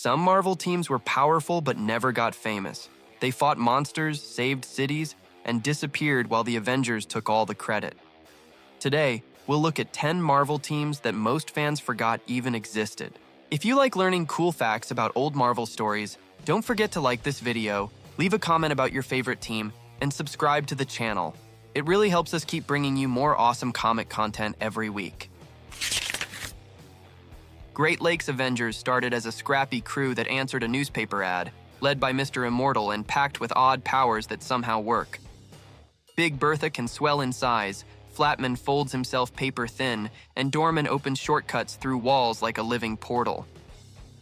Some Marvel teams were powerful but never got famous. They fought monsters, saved cities, and disappeared while the Avengers took all the credit. Today, we'll look at 10 Marvel teams that most fans forgot even existed. If you like learning cool facts about old Marvel stories, don't forget to like this video, leave a comment about your favorite team, and subscribe to the channel. It really helps us keep bringing you more awesome comic content every week. Great Lakes Avengers started as a scrappy crew that answered a newspaper ad, led by Mr. Immortal and packed with odd powers that somehow work. Big Bertha can swell in size, Flatman folds himself paper thin, and Dorman opens shortcuts through walls like a living portal.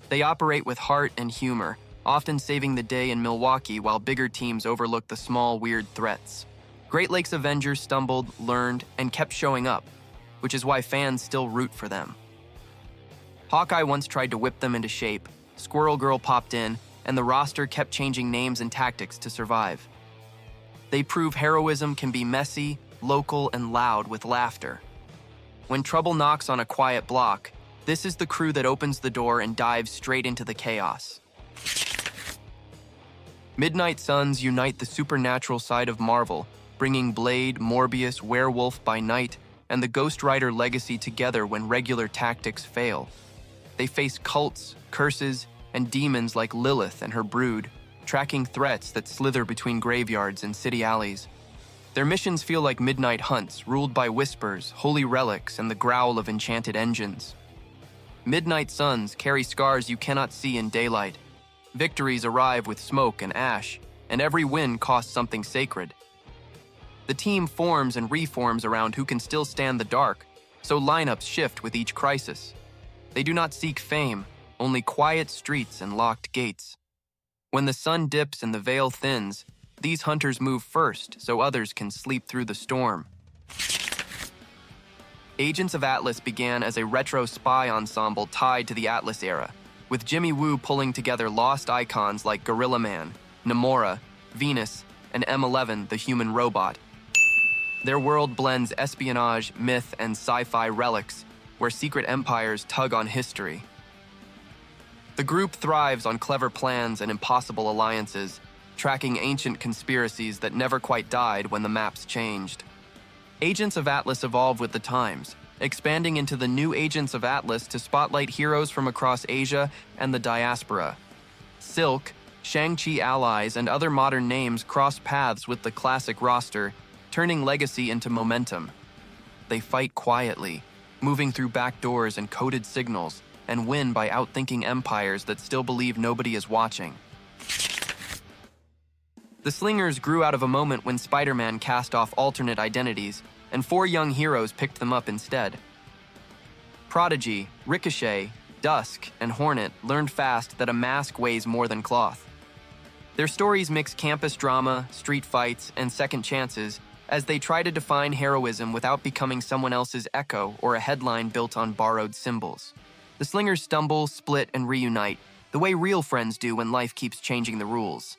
They operate with heart and humor, often saving the day in Milwaukee while bigger teams overlook the small, weird threats. Great Lakes Avengers stumbled, learned, and kept showing up, which is why fans still root for them. Hawkeye once tried to whip them into shape, Squirrel Girl popped in, and the roster kept changing names and tactics to survive. They prove heroism can be messy, local, and loud with laughter. When trouble knocks on a quiet block, this is the crew that opens the door and dives straight into the chaos. Midnight Suns unite the supernatural side of Marvel, bringing Blade, Morbius, Werewolf by Night, and the Ghost Rider legacy together when regular tactics fail. They face cults, curses, and demons like Lilith and her brood, tracking threats that slither between graveyards and city alleys. Their missions feel like midnight hunts, ruled by whispers, holy relics, and the growl of enchanted engines. Midnight Suns carry scars you cannot see in daylight. Victories arrive with smoke and ash, and every win costs something sacred. The team forms and reforms around who can still stand the dark, so lineups shift with each crisis. They do not seek fame, only quiet streets and locked gates. When the sun dips and the veil thins, these hunters move first so others can sleep through the storm. Agents of Atlas began as a retro spy ensemble tied to the Atlas era, with Jimmy Woo pulling together lost icons like Gorilla Man, Namora, Venus, and M11, the human robot. Their world blends espionage, myth, and sci-fi relics, where secret empires tug on history. The group thrives on clever plans and impossible alliances, tracking ancient conspiracies that never quite died when the maps changed. Agents of Atlas evolve with the times, expanding into the new Agents of Atlas to spotlight heroes from across Asia and the diaspora. Silk, Shang-Chi allies, and other modern names cross paths with the classic roster, turning legacy into momentum. They fight quietly, moving through back doors and coded signals, and win by outthinking empires that still believe nobody is watching. The Slingers grew out of a moment when Spider-Man cast off alternate identities, and 4 young heroes picked them up instead. Prodigy, Ricochet, Dusk, and Hornet learned fast that a mask weighs more than cloth. Their stories mix campus drama, street fights, and second chances as they try to define heroism without becoming someone else's echo or a headline built on borrowed symbols. The Slingers stumble, split, and reunite, the way real friends do when life keeps changing the rules.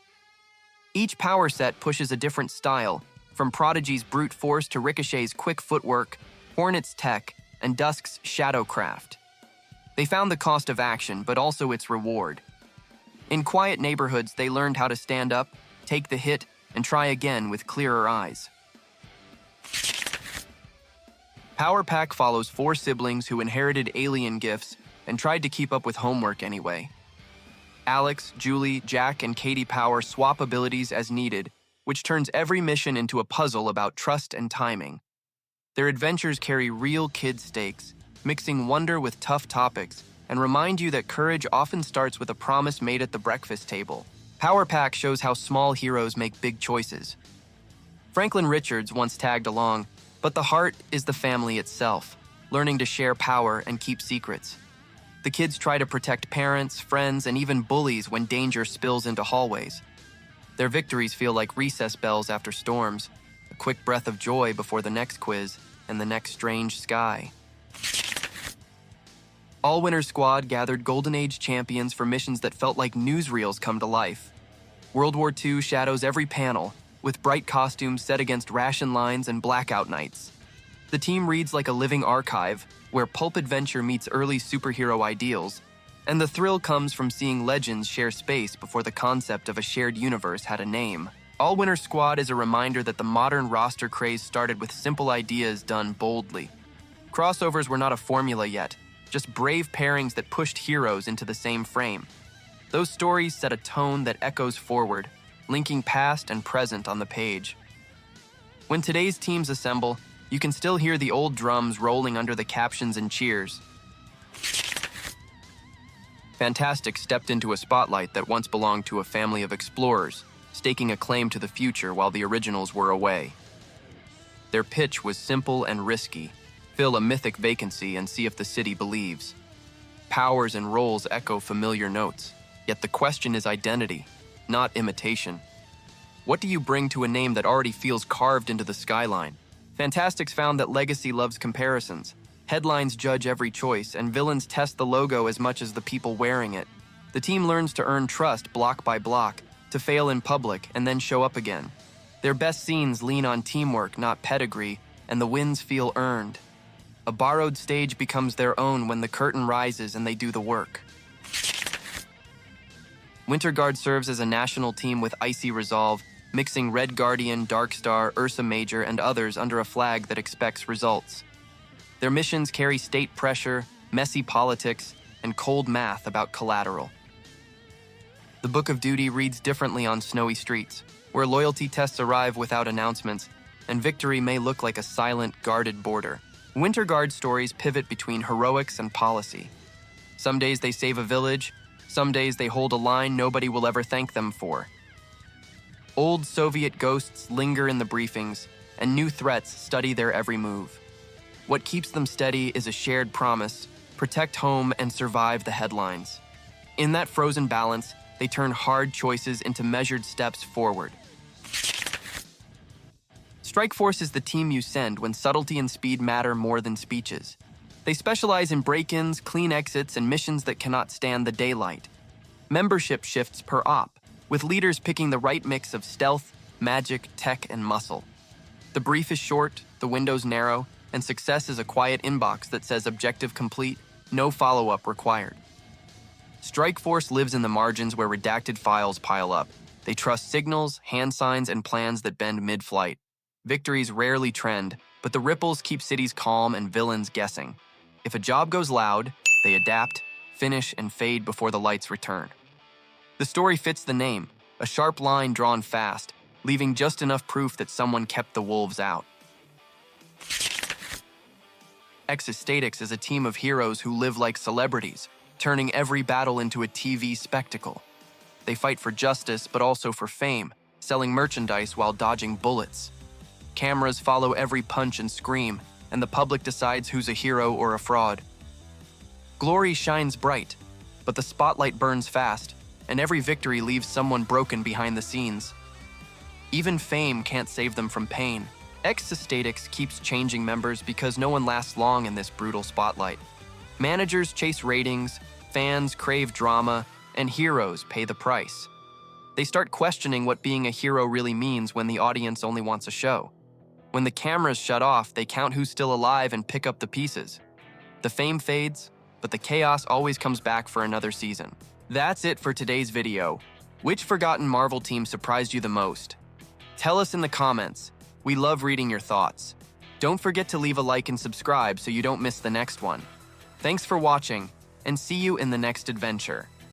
Each power set pushes a different style, from Prodigy's brute force to Ricochet's quick footwork, Hornet's tech, and Dusk's shadowcraft. They found the cost of action, but also its reward. In quiet neighborhoods, they learned how to stand up, take the hit, and try again with clearer eyes. Power Pack follows 4 siblings who inherited alien gifts and tried to keep up with homework anyway. Alex, Julie, Jack, and Katie Power swap abilities as needed, which turns every mission into a puzzle about trust and timing. Their adventures carry real kid stakes, mixing wonder with tough topics, and remind you that courage often starts with a promise made at the breakfast table. Power Pack shows how small heroes make big choices. Franklin Richards once tagged along, but the heart is the family itself, learning to share power and keep secrets. The kids try to protect parents, friends, and even bullies when danger spills into hallways. Their victories feel like recess bells after storms, a quick breath of joy before the next quiz and the next strange sky. All Winter Squad gathered Golden Age champions for missions that felt like newsreels come to life. World War II shadows every panel, with bright costumes set against ration lines and blackout nights. The team reads like a living archive, where pulp adventure meets early superhero ideals, And the thrill comes from seeing legends share space before the concept of a shared universe had a name. All-Winner Squad is a reminder that the modern roster craze started with simple ideas done boldly. Crossovers were not a formula yet, just brave pairings that pushed heroes into the same frame. Those stories set a tone that echoes forward, linking past and present on the page. When today's teams assemble, you can still hear the old drums rolling under the captions and cheers. X-Statix stepped into a spotlight that once belonged to a family of explorers, staking a claim to the future while the originals were away. Their pitch was simple and risky: fill a mythic vacancy and see if the city believes. Powers and roles echo familiar notes, yet the question is identity, not imitation. What do you bring to a name that already feels carved into the skyline? X-Statix found that legacy loves comparisons. Headlines judge every choice, and villains test the logo as much as the people wearing it. The team learns to earn trust block by block, to fail in public and then show up again. Their best scenes lean on teamwork, not pedigree, and the wins feel earned. A borrowed stage becomes their own when the curtain rises and they do the work. Winter Guard serves as a national team with icy resolve, mixing Red Guardian, Darkstar, Ursa Major, and others under a flag that expects results. Their missions carry state pressure, messy politics, and cold math about collateral. The Book of Duty reads differently on snowy streets, where loyalty tests arrive without announcements, and victory may look like a silent, guarded border. Winter Guard stories pivot between heroics and policy. Some days they save a village, some days they hold a line nobody will ever thank them for. Old Soviet ghosts linger in the briefings, and new threats study their every move. What keeps them steady is a shared promise: protect home and survive the headlines. In that frozen balance, they turn hard choices into measured steps forward. Strikeforce is the team you send when subtlety and speed matter more than speeches. They specialize in break-ins, clean exits, and missions that cannot stand the daylight. Membership shifts per op, with leaders picking the right mix of stealth, magic, tech, and muscle. The brief is short, the window's narrow, and success is a quiet inbox that says objective complete, no follow-up required. Strikeforce lives in the margins where redacted files pile up. They trust signals, hand signs, and plans that bend mid-flight. Victories rarely trend, but the ripples keep cities calm and villains guessing. If a job goes loud, they adapt, finish, and fade before the lights return. The story fits the name, a sharp line drawn fast, leaving just enough proof that someone kept the wolves out. Existics is a team of heroes who live like celebrities, turning every battle into a TV spectacle. They fight for justice, but also for fame, selling merchandise while dodging bullets. Cameras follow every punch and scream, and the public decides who's a hero or a fraud. Glory shines bright, but the spotlight burns fast, and every victory leaves someone broken behind the scenes. Even fame can't save them from pain. X-Statix keeps changing members because no one lasts long in this brutal spotlight. Managers chase ratings, fans crave drama, and heroes pay the price. They start questioning what being a hero really means when the audience only wants a show. When the cameras shut off, they count who's still alive and pick up the pieces. The fame fades, but the chaos always comes back for another season. That's it for today's video. Which forgotten Marvel team surprised you the most? Tell us in the comments. We love reading your thoughts. Don't forget to leave a like and subscribe so you don't miss the next one. Thanks for watching, and see you in the next adventure.